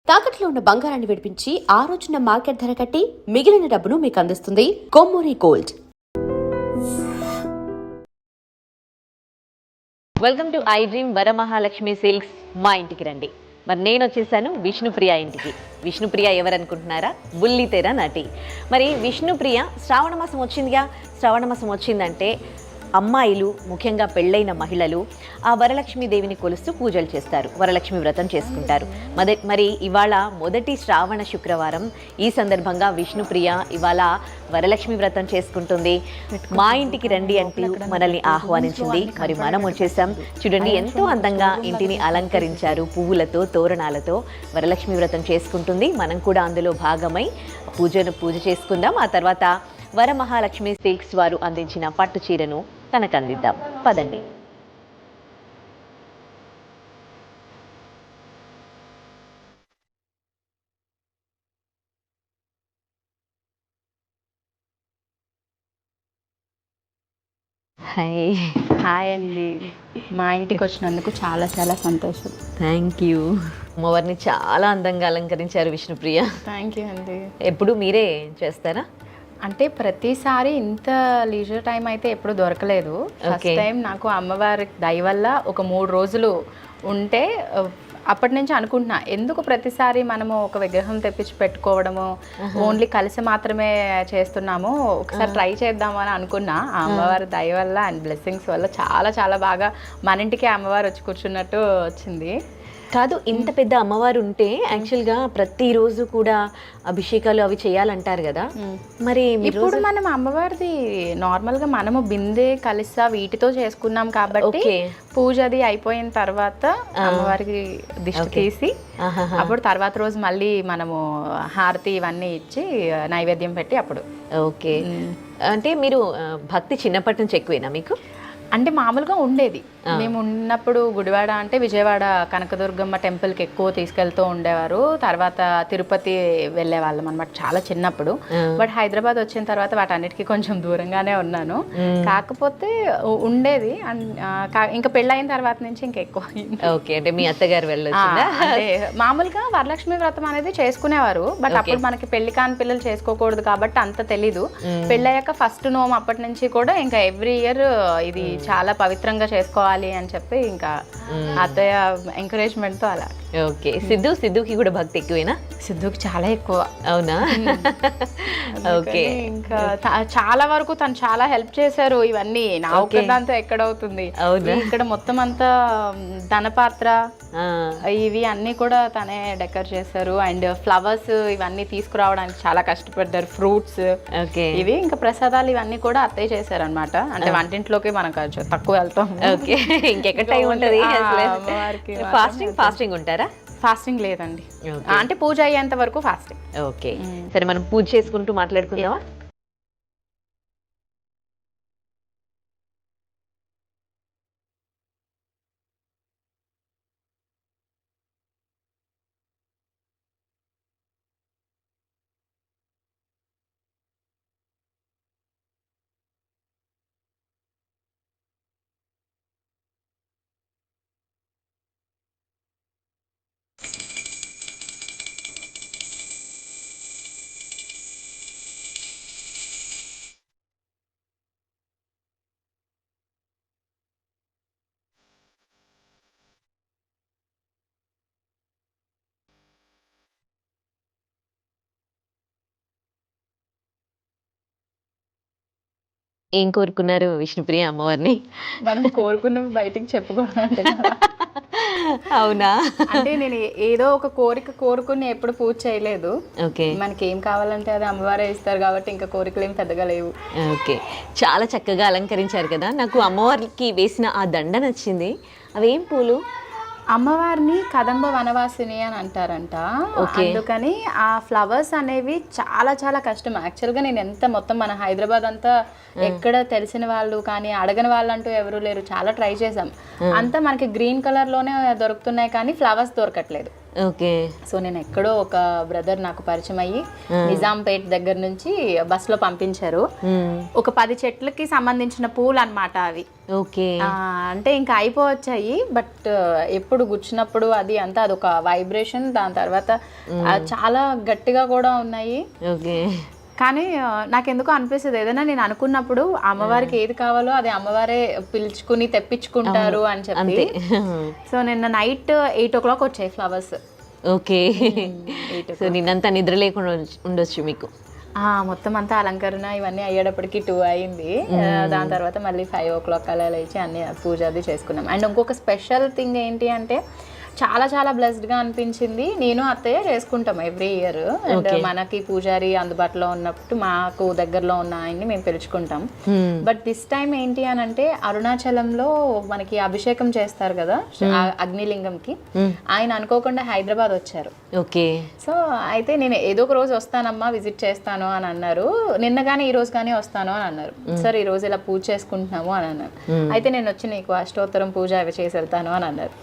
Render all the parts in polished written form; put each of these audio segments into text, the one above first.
తాకట్లో ఉన్న బంగారాన్ని విడిపించి ఆ రోజున మార్కెట్ ధర కట్టి మిగిలిన డబ్బును మీకు అందిస్తుంది Kommuri gold. Welcome to I dream Varamahalakshmi silks. మా ఇంటికి రండి. మరి నేను వచ్చేసాను విష్ణుప్రియ ఇంటికి. విష్ణుప్రియ ఎవరనుకుంటున్నారా? బుల్లితెర నటి. మరి విష్ణుప్రియ శ్రావణ మాసం వచ్చిందిగా. శ్రావణ మాసం వచ్చిందంటే అమ్మాయిలు, ముఖ్యంగా పెళ్ళైన మహిళలు ఆ వరలక్ష్మీదేవిని కొలుస్తూ పూజలు చేస్తారు, వరలక్ష్మి వ్రతం చేసుకుంటారు. మరి ఇవాళ మొదటి శ్రావణ శుక్రవారం. ఈ సందర్భంగా విష్ణుప్రియ ఇవాళ వరలక్ష్మి వ్రతం చేసుకుంటుంది. మా ఇంటికి రండి అంటూ మనల్ని ఆహ్వానించింది. మరి మనం వచ్చేసాం. చూడండి, ఎంతో అందంగా ఇంటిని అలంకరించారు పువ్వులతో, తోరణాలతో. వరలక్ష్మి వ్రతం చేసుకుంటుంది. మనం కూడా అందులో భాగమై పూజ చేసుకుందాం. ఆ తర్వాత వరమహాలక్ష్మి సిల్క్స్ వారు అందించిన పట్టు చీరను తనకు అందిద్దాం. పదండి. హాయ్ అండి. మా ఇంటికి వచ్చినందుకు చాలా చాలా సంతోషం. Thank you. అమ్మవారిని చాలా అందంగా అలంకరించారు విష్ణుప్రియ. థ్యాంక్ యూ అండి. ఎప్పుడు మీరే చేస్తారా? అంటే ప్రతిసారి ఇంత లీజర్ టైం అయితే ఎప్పుడు దొరకలేదు. ఫస్ట్ టైం నాకు అమ్మవారి దయ వల్ల ఒక 3 రోజులు ఉంటే అప్పటి నుంచి అనుకుంటున్నా, ఎందుకు ప్రతిసారి మనము ఒక విగ్రహం తెప్పించి పెట్టుకోవడము, ఓన్లీ కలిసి మాత్రమే చేస్తున్నాము, ఒకసారి ట్రై చేద్దాము అని అనుకున్నా. ఆ అమ్మవారి దయ వల్ల అండ్ బ్లెస్సింగ్స్ వల్ల చాలా చాలా బాగా మన ఇంటికి అమ్మవారు వచ్చి కూర్చున్నట్టు వచ్చింది. కాదు, ఇంత పెద్ద అమ్మవారు ఉంటే యాక్చువల్గా ప్రతిరోజు కూడా అభిషేకాలు అవి చేయాలంటారు కదా. మరి ఇప్పుడు మనం అమ్మవారిది నార్మల్గా మనము బిందె కలిసా వీటితో చేసుకున్నాం కాబట్టి పూజ అది అయిపోయిన తర్వాత అమ్మవారికి దిష్టి తీసి అప్పుడు తర్వాత రోజు మళ్ళీ మనము హారతి ఇవన్నీ ఇచ్చి నైవేద్యం పెట్టి అప్పుడు. ఓకే. అంటే మీరు భక్తి చిన్నప్పటి నుంచి ఎక్కువేనా మీకు? అంటే మామూలుగా ఉండేది. మేము ఉన్నప్పుడు గుడివాడ అంటే విజయవాడ కనకదుర్గమ్మ టెంపుల్కి ఎక్కువ తీసుకెళ్తూ ఉండేవారు. తర్వాత తిరుపతి వెళ్ళే వాళ్ళం అనమాట చాలా చిన్నప్పుడు. బట్ హైదరాబాద్ వచ్చిన తర్వాత వాటన్నిటికీ కొంచెం దూరంగానే ఉన్నాను. కాకపోతే ఉండేది. ఇంకా పెళ్ళైన తర్వాత నుంచి ఇంకా ఎక్కువ. ఓకే. అంటే మీ అత్తగారు వెళ్ళొచ్చిందా? అంటే మామూలుగా వరలక్ష్మి వ్రతం అనేది చేసుకునేవారు. బట్ అప్పుడు మనకి పెళ్లి కాని పిల్లలు చేసుకోకూడదు కాబట్టి అంత తెలీదు. పెళ్ళయ్యాక ఫస్ట్ నోము అప్పటి నుంచి కూడా ఇంకా ఎవ్రీ ఇయర్ ఇది చాలా పవిత్రంగా చేసుకోవాలి అని చెప్పి ఇంకా అత్తయ్య ఎంకరేజ్మెంట్ తో అలా. ఓకే. సిద్ధుకి కూడా భక్తి ఎక్కువేనా? సిద్ధుకి చాలా ఎక్కువ. అవునా? ఓకే. ఇంకా చాలా వరకు తను చాలా హెల్ప్ చేశారు. ఇవన్నీ నా ఒక్కదాంతో ఎక్కడవుతుంది. ఇక్కడ మొత్తం అంతా ధనపాత్ర ఇవి అన్ని కూడా తనే డెకర్ చేశారు. అండ్ ఫ్లవర్స్ ఇవన్నీ తీసుకురావడానికి చాలా కష్టపడ్డారు. ఫ్రూట్స్ ఇవి ఇంకా ప్రసాదాలు ఇవన్నీ కూడా అత్తయ్య చేశారు అనమాట. అంటే వంటింట్లోకి మనకు తక్కువ వెళ్తాం. ఓకే. ఇంకెక్కడ టైం ఉంటుంది? ఫాస్టింగ్ ఉంటారా? ఫాస్టింగ్ లేదండి. అంటే పూజ అయ్యేంత వరకు ఫాస్టింగ్. ఓకే. సరే, మనం పూజ చేసుకుంటూ మాట్లాడుకుందామా? ఏం కోరుకున్నారు విష్ణుప్రియ అమ్మవారిని? మనం కోరుకున్నవి బయటికి చెప్పుకోవాలంటే అవునా? అంటే నేను ఏదో ఒక కోరిక కోరుకుని ఎప్పుడు పూజ చేయలేదు. ఓకే. మనకి ఏం కావాలంటే అది అమ్మవారే ఇస్తారు కాబట్టి ఇంకా కోరికలు ఏం పెద్దగా లేవు. ఓకే. చాలా చక్కగా అలంకరించారు కదా. నాకు అమ్మవారికి వేసిన ఆ దండ నచ్చింది. అవేం పూలు? అమ్మవారిని కదంబ వనవాసిని అని అంటారంట. అందుకని ఆ ఫ్లవర్స్ అనేవి చాలా చాలా కష్టం. యాక్చువల్గా నేను ఎంత మొత్తం మన హైదరాబాద్ అంతా ఎక్కడ తెలిసిన వాళ్ళు కానీ అడగని వాళ్ళు అంటూ ఎవరు లేరు. చాలా ట్రై చేసాం. అంతా మనకి గ్రీన్ కలర్ లోనే దొరుకుతున్నాయి కానీ ఫ్లవర్స్ దొరకట్లేదు. ఓకే. సో నేను ఎక్కడో ఒక బ్రదర్ నాకు పరిచయం అయ్యి నిజాంపేట్ దగ్గర నుంచి బస్సులో పంపించారు. ఒక 10 చెట్లకి సంబంధించిన పూలు అన్నమాట అవి. ఓకే. అంటే ఇంకా అయిపోవచ్చాయి, బట్ ఎప్పుడు గుచ్చినప్పుడు అది అంతా అదొక వైబ్రేషన్. దాని తర్వాత చాలా గట్టిగా కూడా ఉన్నాయి. ఓకే. కానీ నాకెందుకో అనిపిస్తుంది, ఏదైనా నేను అనుకున్నప్పుడు అమ్మవారికి ఏది కావాలో అది అమ్మవారే పిలుచుకుని తెప్పించుకుంటారు అని చెప్పి. సో నిన్న నైట్ 8 o'clock వచ్చాయి ఫ్లవర్స్. ఓకే. సో నిన్నంతా నిద్ర లేకుండా ఉండొచ్చు మీకు. మొత్తం అంతా అలంకరణ ఇవన్నీ అయ్యేటప్పటికి 2 అయింది. దాని తర్వాత మళ్ళీ 5 o'clock అలా లేచి అన్ని పూజ అది చేసుకున్నాం. అండ్ ఇంకొక స్పెషల్ థింగ్ ఏంటి అంటే చాలా చాలా బ్లెస్డ్గా అనిపించింది. నేను అత్తయ్య చేసుకుంటాం ఎవ్రీ ఇయర్. అండ్ మనకి పూజారి అందుబాటులో ఉన్నప్పుడు మాకు దగ్గరలో ఉన్న ఆయన్ని మేము పిలుచుకుంటాం. బట్ దిస్ టైం ఏంటి అని అంటే అరుణాచలంలో మనకి అభిషేకం చేస్తారు కదా అగ్నిలింగంకి, ఆయన అనుకోకుండా హైదరాబాద్ వచ్చారు. ఓకే. సో అయితే నేను ఏదో ఒక రోజు వస్తానమ్మా, విజిట్ చేస్తాను అని అన్నారు. నిన్న కానీ ఈ రోజు కానీ వస్తాను అని అన్నారు. సార్ ఈ రోజు ఇలా పూజ చేసుకుంటున్నాము అని అన్నారు. అయితే నేను వచ్చి నీకు అష్టోత్తరం పూజ అవి చేసి వెళ్తాను అని అన్నారు.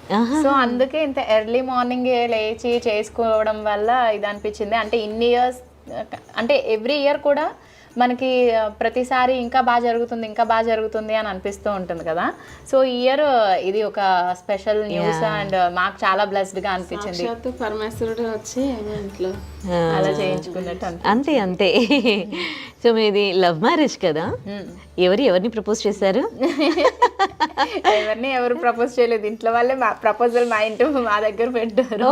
సో అందుకే ఇంత ఎర్లీ మార్నింగ్ లేచి చేసుకోవడం వల్ల ఇది అనిపించింది. అంటే ఇన్ని ఇయర్స్ అంటే ఎవ్రీ ఇయర్ కూడా మనకి ప్రతిసారి ఇంకా బాగా జరుగుతుంది ఇంకా బాగా జరుగుతుంది అని అనిపిస్తూ ఉంటుంది కదా. సో ఈ ఇయర్ ఇది ఒక స్పెషల్ న్యూస్ అండ్ మాకు చాలా బ్లెస్డ్ గా అనిపించింది. పరమేశ్వరుడు వచ్చి ఇంట్లో అలా చేయించుకున్నట్టు అంతే అంతే. సో మీది లవ్ మ్యారేజ్ కదా, ఎవరిని ప్రపోజ్ చేశారు? ఎవరు ప్రపోజ్ చేయలేదు, ఇంట్లో వాళ్ళే ప్రపోజల్ మా దగ్గర పెట్టారు.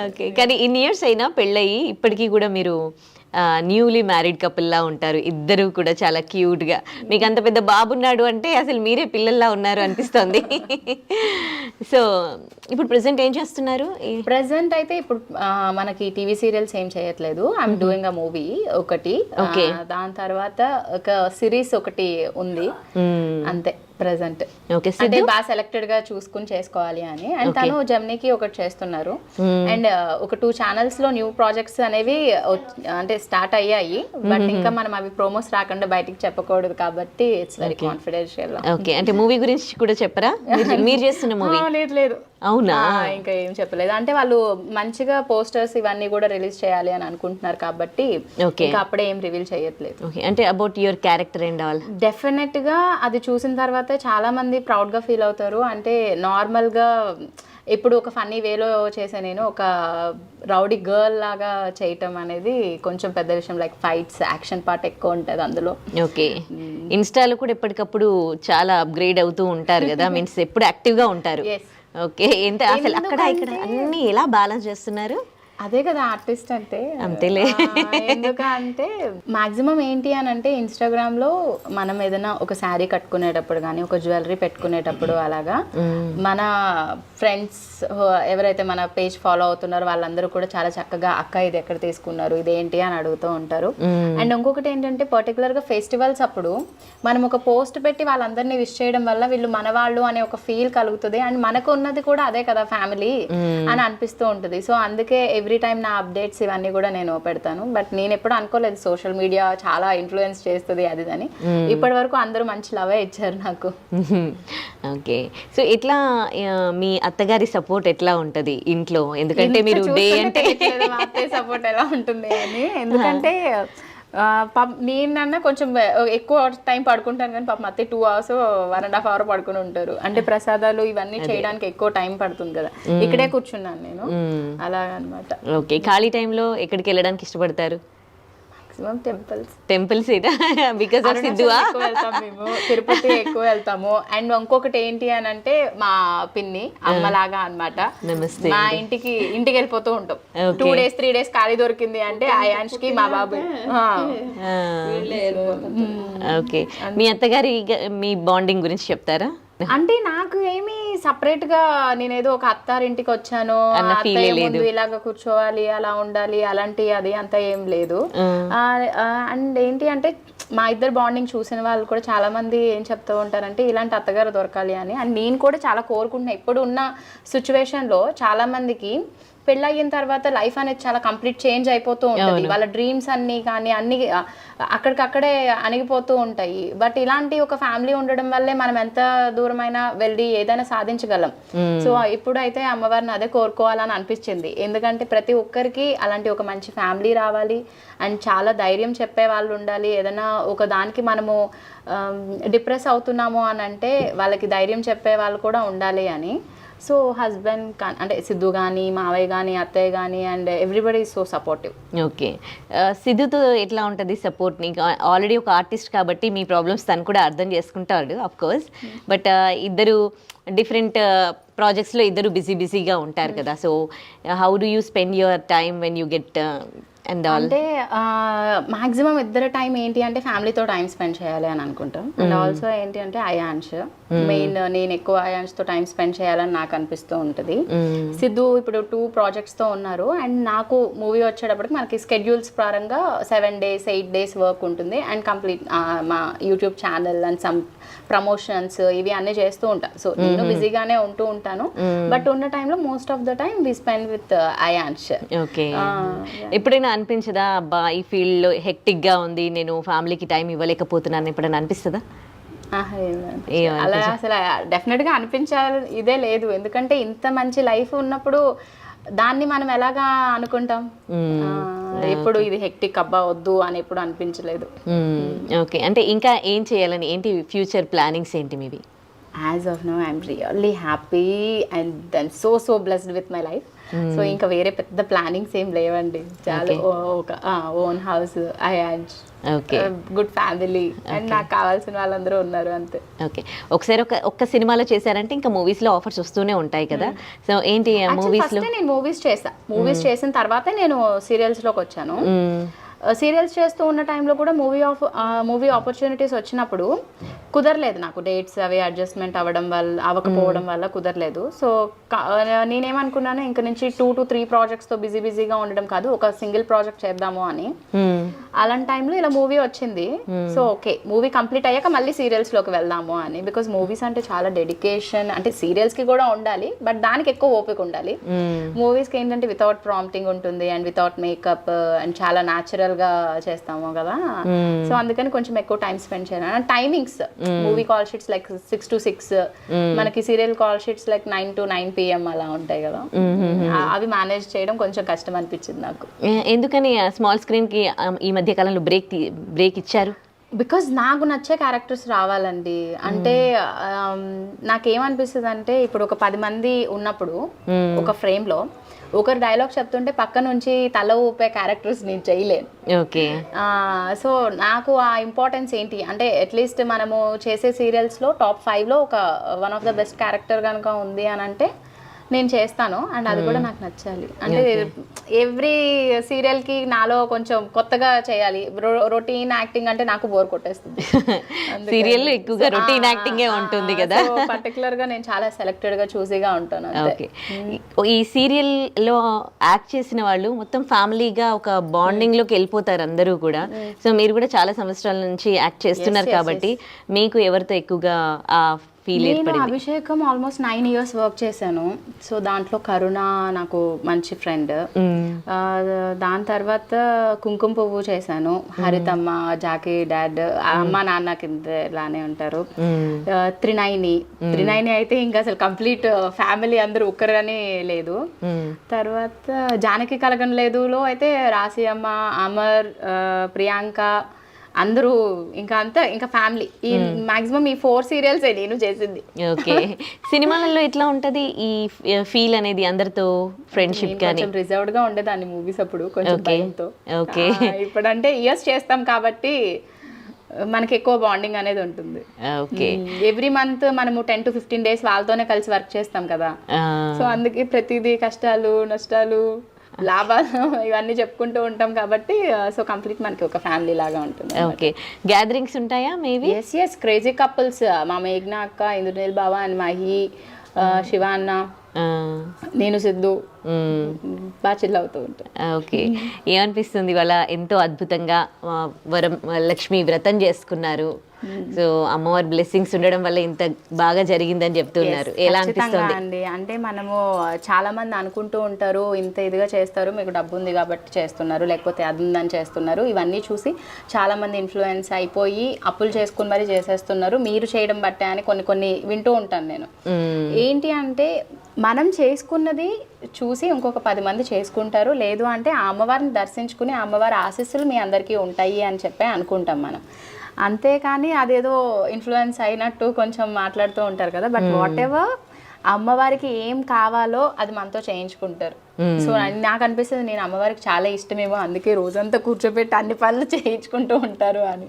ఓకే. కానీ ఇన్ని ఇయర్స్ అయినా పెళ్ళయి ఇప్పటికీ కూడా మీరు న్యూలీ మ్యారీడ్ కపుల్లా ఉంటారు ఇద్దరు కూడా, చాలా క్యూట్గా. మీకు అంత పెద్ద బాబు ఉన్నాడు అంటే అసలు మీరే పిల్లల్లా ఉన్నారు అనిపిస్తుంది. సో ఇప్పుడు ప్రెసెంట్ ఏం చేస్తున్నారు? ప్రెసెంట్ అయితే ఇప్పుడు మనకి టీవీ సీరియల్స్ ఏం చేయట్లేదు. ఐఎమ్ డూయింగ్ అ మూవీ ఒకటి. దాని తర్వాత ఒక సిరీస్ ఒకటి ఉంది అంతే ప్రెసెంట్. అంటే బాగా సెలెక్టెడ్ గా చూసుకుని చేసుకోవాలి అని. అండ్ తను జెమినీకి ఒకటి చేస్తున్నారు. అండ్ ఒక 2 ఛానల్స్ లో న్యూ ప్రాజెక్ట్స్ అనేవి అంటే స్టార్ట్ అయ్యాయి. బట్ ఇంకా మనం అవి ప్రోమోస్ రాకుండా బయటికి చెప్పకూడదు కాబట్టి ఇట్స్ వెరీ కాన్ఫిడెన్షియల్. ఓకే. అంటే మూవీ గురించి కూడా చెప్పరా? మీరు చేస్తున్న మూవీ? లేదు. అవునా? ఇంకా ఏం చెప్పలేదు. అంటే వాళ్ళు మంచిగా పోస్టర్స్ ఇవన్నీ కూడా రిలీజ్ చేయాలి అని అనుకుంటున్నారు కాబట్టి ఇంకా అప్పుడే ఏం రివీల్ చేయట్లేదు. అంటే about your character and all definite గా అది చూసిన తర్వాత చాలా మంది ప్రౌడ్ గా ఫీల్ అవుతారు. అంటే నార్మల్ గా ఇప్పుడు ఒక ఫన్నీ వేలో చేసే నేను ఒక రౌడీ గర్ల్ లాగా చేయటం అనేది కొంచెం పెద్ద విషయం. లైక్ ఫైట్స్, యాక్షన్ పార్ట్ ఎక్కువ ఉంటుంది అందులో. ఓకే. ఇన్స్టాలో కూడా ఎప్పటికప్పుడు చాలా అప్గ్రేడ్ అవుతూ ఉంటారు కదా, మీన్స్ ఎప్పుడు యాక్టివ్ గా ఉంటారు. ఓకే. ఎంత అసలు అక్కడ ఇక్కడ అన్ని ఎలా బ్యాలెన్స్ చేస్తున్నారు? అదే కదా ఆర్టిస్ట్ అంటే. అంతేలే. ఎందుకంటే మాక్సిమం ఏంటి అని అంటే ఇన్స్టాగ్రామ్ లో మనం ఏదైనా ఒక శారీ కట్టుకునేటప్పుడు కానీ ఒక జ్యువెలరీ పెట్టుకునేటప్పుడు అలాగా మన ఫ్రెండ్స్ ఎవరైతే మన పేజ్ ఫాలో అవుతున్నారో వాళ్ళందరూ కూడా చాలా చక్కగా అక్క ఇది ఎక్కడ తీసుకున్నారు, ఇదేంటి అని అడుగుతూ ఉంటారు. అండ్ ఇంకొకటి ఏంటంటే పర్టికులర్ గా ఫెస్టివల్స్ అప్పుడు మనం ఒక పోస్ట్ పెట్టి వాళ్ళందరినీ విష్ చేయడం వల్ల వీళ్ళు మన వాళ్ళు అనే ఒక ఫీల్ కలుగుతుంది. అండ్ మనకు ఉన్నది కూడా అదే కదా ఫ్యామిలీ అని అనిపిస్తూ ఉంటుంది. సో అందుకే ఎవ్రీ టైం నా అప్డేట్స్ ఇవన్నీ కూడా నేను పెడతాను. బట్ నేను ఎప్పుడు అనుకోలేదు సోషల్ మీడియా చాలా ఇన్ఫ్లుయెన్స్ చేస్తుంది అది అని. ఇప్పటి వరకు అందరూ మంచి లవే ఇచ్చారు నాకు. ఓకే. సో ఇట్లా మీ అత్తగారి సపోర్ట్ ఎట్లా ఉంటది ఇంట్లో? ఎందుకంటే మీరు డే అంటే అత్తయ్య సపోర్ట్ ఎలా ఉంటుంది అని. ఎందుకంటే నేనన్నా కొంచెం ఎక్కువ టైం పడుకుంటాను కానీ పాపం అత్తయ్య 2 hours 1.5 hour పడుకుని ఉంటారు. అంటే ప్రసాదాలు ఇవన్నీ చేయడానికి ఎక్కువ టైం పడుతుంది కదా, ఇక్కడే కూర్చున్నాను నేను అలాగనమాట. ఓకే. ఖాళీ టైంలో ఎక్కడికి వెళ్ళడానికి ఇష్టపడతారు? టెంపుల్స్ బికాస్ ఆఫ్ సిద్ధువా? మేము తిరుపతి ఎక్కువ వెళ్తాము. అండ్ ఇంకొకటి ఏంటి అని అంటే మా పిన్ని అమ్మలాగా అన్నమాట. మా ఇంటికి వెళ్ళిపోతూ ఉంటాం. 2 days 3 days ఖాళీ దొరికింది అంటే అయాన్ష్ కి మా బాబు. ఓకే. మీ అత్తగారి మీ బాండింగ్ గురించి చెప్తారా? అంటే నాకు ఏమి సపరేట్ గా నేనేదో ఒక అత్తారింటికి వచ్చాను అత్తయ్య ముందు ఇలాగ కూర్చోవాలి అలా ఉండాలి అలాంటి అది అంతా ఏం లేదు. అండ్ ఏంటి అంటే మా ఇద్దరు బాండింగ్ చూసిన వాళ్ళు కూడా చాలా మంది ఏం చెప్తూ ఉంటారంటే ఇలాంటి అత్తగారు దొరకాలి అని. అండ్ నేను కూడా చాలా కోరుకుంటున్నా. ఇప్పుడు ఉన్న సిచ్యువేషన్లో చాలా మందికి పెళ్ళయిన తర్వాత లైఫ్ అనేది చాలా కంప్లీట్ చేంజ్ అయిపోతూ ఉంటుంది. వాళ్ళ డ్రీమ్స్ అన్ని కానీ అన్ని అక్కడికక్కడే అణిగిపోతూ ఉంటాయి. బట్ ఇలాంటి ఒక ఫ్యామిలీ ఉండడం వల్లే మనం ఎంత దూరమైనా వెళ్ళి ఏదైనా సాధించగలం. సో ఇప్పుడైతే అమ్మవారిని అదే కోరుకోవాలని అనిపించింది. ఎందుకంటే ప్రతి ఒక్కరికి అలాంటి ఒక మంచి ఫ్యామిలీ రావాలి అండ్ చాలా ధైర్యం చెప్పే వాళ్ళు ఉండాలి. ఏదైనా ఒక దానికి మనము డిప్రెస్ అవుతున్నాము అని అంటే వాళ్ళకి ధైర్యం చెప్పే వాళ్ళు కూడా ఉండాలి అని. సో హస్బెండ్ అంటే సిద్ధు కానీ, మావయ్య కానీ, అత్తయ్య కానీ and everybody is so supportive. Okay, సిద్ధుతో ఎట్లా ఉంటుంది సపోర్ట్? నీకు ఆల్రెడీ ఒక ఆర్టిస్ట్ కాబట్టి మీ ప్రాబ్లమ్స్ తను కూడా అర్థం చేసుకుంటాడు అఫ్ కోర్స్. బట్ ఇద్దరు డిఫరెంట్ ప్రాజెక్ట్స్లో ఇద్దరు బిజీగా ఉంటారు కదా. So how do you spend your time when you get అంటే మాక్సిమం ఇద్దరు టైం ఏంటి అంటే ఫ్యామిలీతో టైం స్పెండ్ చేయాలి అని అనుకుంటాం. అండ్ ఆల్సో ఏంటి అంటే అయాన్ష్ మెయిన్, నేను ఎక్కువ అయాన్ష్తో టైం స్పెండ్ చేయాలని నాకు అనిపిస్తూ ఉంటుంది. సిద్ధు ఇప్పుడు 2 ప్రాజెక్ట్స్తో ఉన్నారు అండ్ నాకు మూవీ వచ్చేటప్పటికి మనకి స్కెడ్యూల్స్ పరంగా 7 days 8 days వర్క్ ఉంటుంది అండ్ కంప్లీట్ మా YouTube channel and some promotions ఇవి అన్నీ చేస్తూ ఉంటాను. సో నేను బిజీగానే ఉంటూ ఉంటాను. బట్ ఉన్న టైంలో most of the time we spend with Ayansh. Okay, ఎప్పుడైనా అనిపించదా అబ్బా ఈ ఫీల్డ్ లో హెక్టిక్ గా ఉంది, నేను ఫ్యామిలీకి టైం ఇవ్వలేకపోతున్నాను ఎప్పుడైనా అనిపిస్తుందా? అలా అసలు డెఫినెట్ గా అనిపించాలి ఇదే లేదు. ఎందుకంటే ఇంత మంచి లైఫ్ ఉన్నప్పుడు దాన్ని మనం ఎలాగా అనుకుంటాం? ఎప్పుడు ఇది హెక్టిక్ అబ్బా వద్దు అని ఎప్పుడు అనిపించలేదు. ఓకే, అంటే ఇంకా ఏం చేయాలని, ఏంటి ఫ్యూచర్ ప్లానింగ్స్ ఏంటి మీవి? As of now, I'm really happy and I'm so blessed with my life. So ఇంకా వేరే పెద్ద ప్లానింగ్స్ ఏం లేవండి. చాలా ఒక own house, good family and నాకు కావాల్సిన వాళ్ళందరూ ఉన్నారు అంతే. ఓకే, ఒకసారి ఒక్క సినిమాలో చేశారంటే ఇంకా మూవీస్ లో ఆఫర్స్ వస్తూనే ఉంటాయి కదా. సో ఏంటి మూవీస్ లో? నేను మూవీస్ చేసిన తర్వాతే నేను సీరియల్స్ లోకి వచ్చాను. సీరియల్స్ చేస్తూ ఉన్న టైంలో కూడా మూవీ ఆపర్చునిటీస్ వచ్చినప్పుడు కుదరలేదు నాకు. డేట్స్ అవి అడ్జస్ట్మెంట్ అవ్వకపోవడం వల్ల కుదరలేదు. సో నేనేమనుకున్నాను, ఇంక నుంచి 2 to 3 ప్రాజెక్ట్స్తో బిజీగా ఉండడం కాదు, ఒక సింగిల్ ప్రాజెక్ట్ చేద్దాము అని. అలాంటి టైంలో ఇలా మూవీ వచ్చింది. సో ఓకే, మూవీ కంప్లీట్ అయ్యాక మళ్ళీ సీరియల్స్లోకి వెళ్దాము అని. బికాజ్ మూవీస్ అంటే చాలా డెడికేషన్, అంటే సీరియల్స్కి కూడా ఉండాలి బట్ దానికి ఎక్కువ ఓపిక ఉండాలి. మూవీస్కి ఏంటంటే వితౌట్ ప్రాంప్టింగ్ ఉంటుంది అండ్ వితౌట్ మేకప్ అండ్ చాలా న్యాచురల్ గా చేస్తాము కదా. సో అందుకని కొంచెం ఎక్కువ టైం స్పెండ్ చేయాలి. Timings movie call sheets like 6 to 6, మనకి serial call sheets like 9 to 9 PM అలా ఉంటాయి కదా. అవి మేనేజ్ చేయడం కొంచెం కష్టం అనిపించింది నాకు. ఎందుకని స్మాల్ స్క్రీన్ కి ఈ మధ్య కాలంలో బ్రేక్ ఇచ్చారు? బికాజ్ నాకు నచ్చే క్యారెక్టర్స్ రావాలండి. అంటే నాకేమనిపిస్తుంది అంటే ఇప్పుడు ఒక 10 మంది ఉన్నప్పుడు ఒక ఫ్రేమ్ లో ఒకరు డైలాగ్ చెప్తుంటే పక్క నుంచి తల ఊపే క్యారెక్టర్స్ నేను చేయలేను. ఓకే, సో నాకు ఆ ఇంపార్టెన్స్ ఏంటి అంటే అట్లీస్ట్ మనము చేసే సీరియల్స్లో టాప్ 5లో ఒక one of the best character కనుక ఉంది అని అంటే నేను చేస్తాను అండ్ అది కూడా నాకు నచ్చాలి. అంటే ఎవ్రీ సీరియల్కి నాలో కొంచెం కొత్తగా చేయాలి. రొటీన్ యాక్టింగ్ అంటే నాకు బోర్ కొట్టేస్తుంది. సీరియల్ ఎక్కువగా రొటీన్ యాక్టింగ్ ఉంటుంది కదా. పర్టికులర్ గా నేను చాలా సెలెక్టెడ్ గా చూసీగా ఉంటాను. ఓకే, ఈ సీరియల్ లో యాక్ట్ చేసిన వాళ్ళు మొత్తం ఫ్యామిలీగా ఒక బాండింగ్ లోకి వెళ్ళిపోతారు అందరూ కూడా. సో మీరు కూడా చాలా సంవత్సరాల నుంచి యాక్ట్ చేస్తున్నారు కాబట్టి మీకు ఎవరితో ఎక్కువగా ఆ నేను అభిషేకం ఆల్మోస్ట్ 9 years వర్క్ చేశాను. సో దాంట్లో కరుణ నాకు మంచి ఫ్రెండ్. దాని తర్వాత కుంకుమ పువ్వు చేశాను, హరితమ్మ, జాకీ డాడ్, అమ్మ నాన్న కింద ఇలానే ఉంటారు. త్రినైని అయితే ఇంకా అసలు కంప్లీట్ ఫ్యామిలీ అందరూ ఒక్కరని లేదు. తర్వాత జానకి కలగం లేదులో అయితే రాశి అమ్మ, అమర్, ప్రియాంక అందరూ ఇంకా అంతా ఇంకా ఫ్యామిలీ. ఈ మాక్సిమం ఈ 4 సీరియల్స్ నేను చేసింది. ఓకే, సినిమాలలో ఎట్లా ఉంటది ఈ ఫీల్ అనేది అందరితో ఫ్రెండ్షిప్ కానీ? కొంచెం రిజర్వ్డ్ గా ఉండేదాన్ని మూవీస్ అప్పుడు, కొంచెం భయంతో. ఓకే, ఇప్పుడంటే ఇయర్స్ చేస్తాం కాబట్టి మనకి ఎక్కువ బాండింగ్ అనేది ఉంటుంది. ఓకే, ఎవ్రీ మంత్ మనము 10 to 15 days వాళ్ళతోనే కలిసి వర్క్ చేస్తాం కదా. సో అందుకే ప్రతిదీ కష్టాలు నష్టాలు లాభాలు ఇవన్నీ చెప్పుకుంటూ ఉంటాం కాబట్టి సో కంప్లీట్ మనకి ఒక ఫ్యామిలీ లాగా ఉంటుంది. ఓకే, గ్యాదరింగ్స్ ఉంటాయా మేబీ? ఎస్ క్రేజీ కపుల్స్, మా మేఘ్నా అక్క, ఇంద్రనీల్ బావ అండ్ మహి, శివ అన్న, ఆ, నేను సిద్ధు మ్. బాగా చిల్ అవుతూ ఉంటాను. ఓకే. ఏమనిపిస్తుంది ఇవాళ ఎంతో అద్భుతంగా వరం లక్ష్మి వ్రతం చేసుకున్నారు. సో అమ్మవారి బ్లెస్సింగ్స్ ఉండడం వల్ల ఇంత బాగా జరిగిందని చెప్తున్నారు. ఎలా ఖచ్చితంగా అనిపిస్తుంది? అండి. అంటే మనము చాలా మంది అనుకుంటూ ఉంటారు, ఇంత ఇదిగా చేస్తారు, మీకు డబ్బు ఉంది కాబట్టి చేస్తున్నారు, లేకపోతే అది ఉందని చేస్తున్నారు. ఇవన్నీ చూసి చాలా మంది ఇన్ఫ్లుయెన్స్ అయిపోయి అప్పులు చేసుకుని మరీ చేసేస్తున్నారు, మీరు చేయడం బట్టే అని కొన్ని కొన్ని వింటూ ఉంటాను నేను. ఏంటి అంటే మనం చేసుకున్నది చూసి ఇంకొక 10 మంది చేసుకుంటారు, లేదు అంటే ఆ అమ్మవారిని దర్శించుకుని ఆ అమ్మవారి ఆశీస్సులు మీ అందరికీ ఉంటాయి అని చెప్పి అనుకుంటాం మనం. అంతేకాని అదేదో ఇన్ఫ్లుయెన్స్ అయినట్టు కొంచెం మాట్లాడుతూ ఉంటారు కదా. బట్ వాట్ ఎవర్ అమ్మవారికి ఏం కావాలో అది మనతో చేయించుకుంటారు. సో నాకు అనిపిస్తుంది నేను అమ్మవారికి చాలా ఇష్టమేమో, అందుకే రోజంతా కూర్చోబెట్టి అన్ని పనులు చేయించుకుంటూ ఉంటారు అని.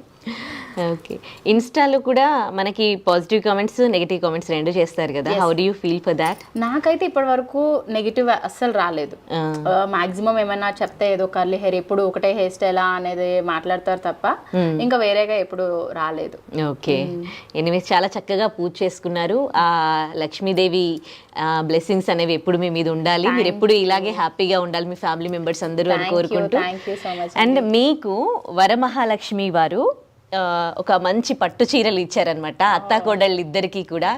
ఓకే. ఇన్స్టాలో కూడా మనకి పాజిటివ్ కామెంట్స్, నెగిటివ్ కామెంట్స్ రెండు చేస్తారు కదా. How do you feel for that? నాకైతే ఇప్పటి వరకు నెగిటివ్ అస్సలు రాలేదు. మాక్సిమం ఏమైనా చెప్తే ఏదో కర్లీ హెయిర్, ఎప్పుడు ఒకటే హెయిర్ స్టైలా అనేది మాట్లాడతారు తప్ప ఇంకా వేరేగా ఎప్పుడు రాలేదు. ఓకే. ఎనీవేస్ చాలా చక్కగా పూజ చేసుకున్నారు. ఆ లక్ష్మీదేవి బ్లెస్సింగ్స్ అనేవి ఎప్పుడు మీ మీద ఉండాలి, మీరు ఎప్పుడు ఇలాగే హ్యాపీగా ఉండాలి మీ ఫ్యామిలీ మెంబర్స్ అందరూ అని కోరుకుంటూ. Thank you so much. And మీకు వరమహాలక్ష్మి వారు ఒక మంచి పట్టు చీరలు ఇచ్చారనమాట అత్తాకోడళ్ళు ఇద్దరికి కూడా.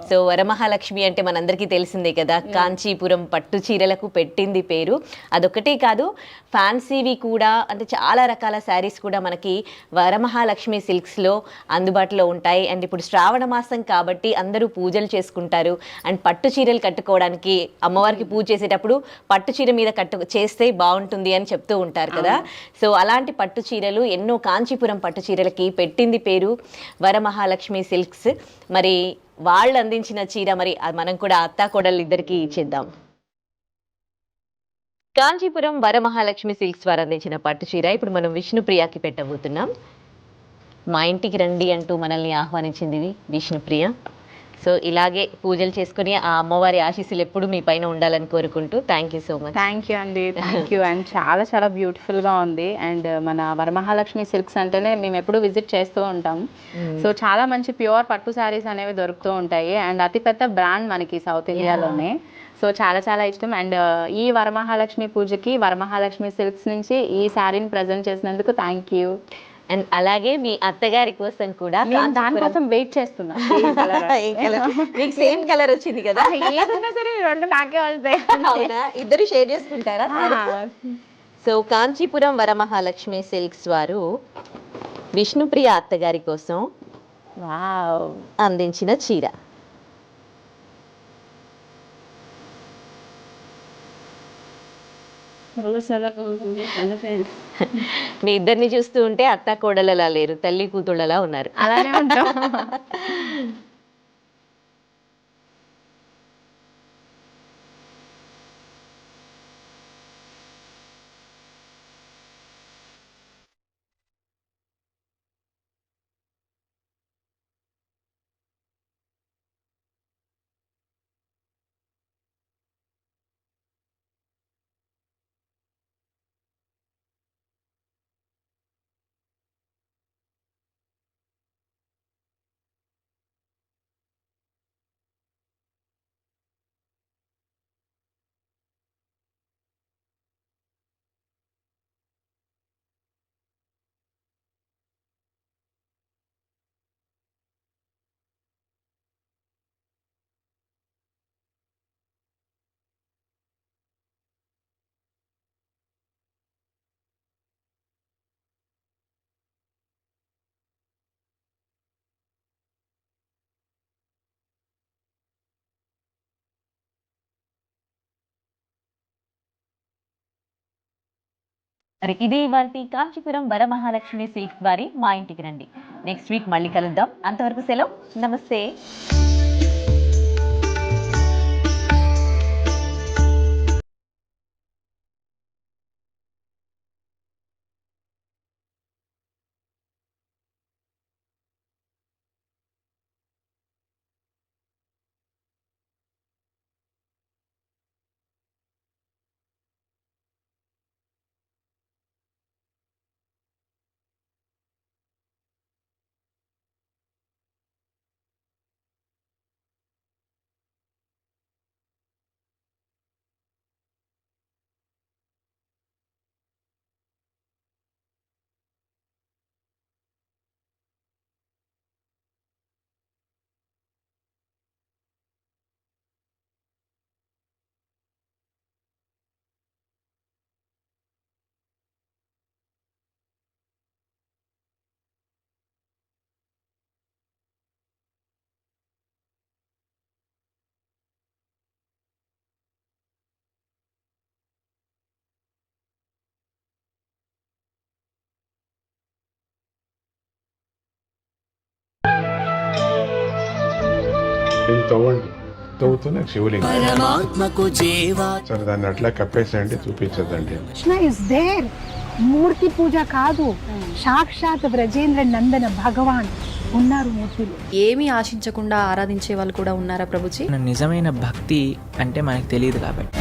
సో వరమహాలక్ష్మి అంటే మనందరికీ తెలిసిందే కదా, కాంచీపురం పట్టు చీరలకు పెట్టింది పేరు. అదొకటే కాదు, ఫ్యాన్సీవి కూడా, అంటే చాలా రకాల శారీస్ కూడా మనకి వరమహాలక్ష్మి సిల్క్స్లో అందుబాటులో ఉంటాయి. అండ్ ఇప్పుడు శ్రావణ మాసం కాబట్టి అందరూ పూజలు చేసుకుంటారు. అండ్ పట్టు చీరలు కట్టుకోవడానికి అమ్మవారికి పూజ చేసేటప్పుడు పట్టు చీర మీద చేస్తే బాగుంటుంది అని చెప్తూ ఉంటారు కదా. సో అలాంటి పట్టు చీరలు ఎన్నో, కాంచీపురం పట్టు చీరలకి పెట్టింది పేరు వరమహాలక్ష్మి సిల్క్స్. మరి వాళ్ళు అందించిన చీర మరి మనం కూడా అత్తాకోడళ్ళు ఇద్దరికి ఇచ్చేద్దాం. కాంచీపురం వరమహాలక్ష్మి సిల్క్స్ వారు అందించిన పట్టు చీర ఇప్పుడు మనం విష్ణుప్రియకి పెట్టబోతున్నాం. మా ఇంటికి రండి అంటూ మనల్ని ఆహ్వానించింది విష్ణుప్రియ. సో ఇలాగే పూజలు చేసుకుని ఆ అమ్మవారి ఆశీస్సులు ఎప్పుడు మీ పైన ఉండాలని కోరుకుంటూ thank you so much. Thank you అండి. Thank you. అండ్ చాలా చాలా బ్యూటిఫుల్గా ఉంది. అండ్ మన వరమహాలక్ష్మి సిల్క్స్ అంటేనే మేము ఎప్పుడు విజిట్ చేస్తూ ఉంటాం. సో చాలా మంచి ప్యూర్ పట్టు శారీస్ అనేవి దొరుకుతూ ఉంటాయి. అండ్ అతిపెద్ద బ్రాండ్ మనకి సౌత్ ఇండియాలోనే. సో చాలా చాలా ఇష్టం. అండ్ ఈ వరమహాలక్ష్మి పూజకి వరమహాలక్ష్మి సిల్క్స్ నుంచి ఈ శారీని ప్రజెంట్ చేసినందుకు థ్యాంక్ యూ. అండ్ అలాగే మీ అత్తగారి కోసం కూడా దానికోసం వెయిట్ చేస్తున్నా. మీకు సేమ్ కలర్ వచ్చింది కదా, ఏదైనా సరే రెండు నాకే వస్తాయి. అవునా? ఇద్దరు షేర్ చేసుకుంటారా? సో కాంచీపురం వరమహాలక్ష్మి సిల్క్స్ వారు విష్ణుప్రియ అత్తగారి కోసం వావ్ అందించిన చీర. మీ ఇద్దరిని చూస్తూ ఉంటే అత్త కోడలలా లేరు, తల్లి కూతుళ్ళలా ఉన్నారు. అలానే ఉంటాం. మరి ఇది ఇవాల్టి కాంచీపురం వరమహాలక్ష్మి సిల్క్స్ వారి మా ఇంటికి రండి. నెక్స్ట్ వీక్ మళ్ళీ కలుద్దాం. అంతవరకు సెలవు, నమస్తే. దీన్ని తవ్వండి, తవ్వుతూనే శివలింగం. సరే దాన్ని అట్లా కప్పేసేయండి, చూపించదండి. Krishna is there. మూర్తి పూజ కాదు, సాక్షాత్ బ్రజేంద్ర నందన భగవాన్ ఉన్నారు మూర్తిలో. ఏమీ ఆశించకుండా ఆరాధించే వాళ్ళు కూడా ఉన్నారా ప్రభుజీ? నిజమైన భక్తి అంటే మనకు తెలియదు కాబట్టి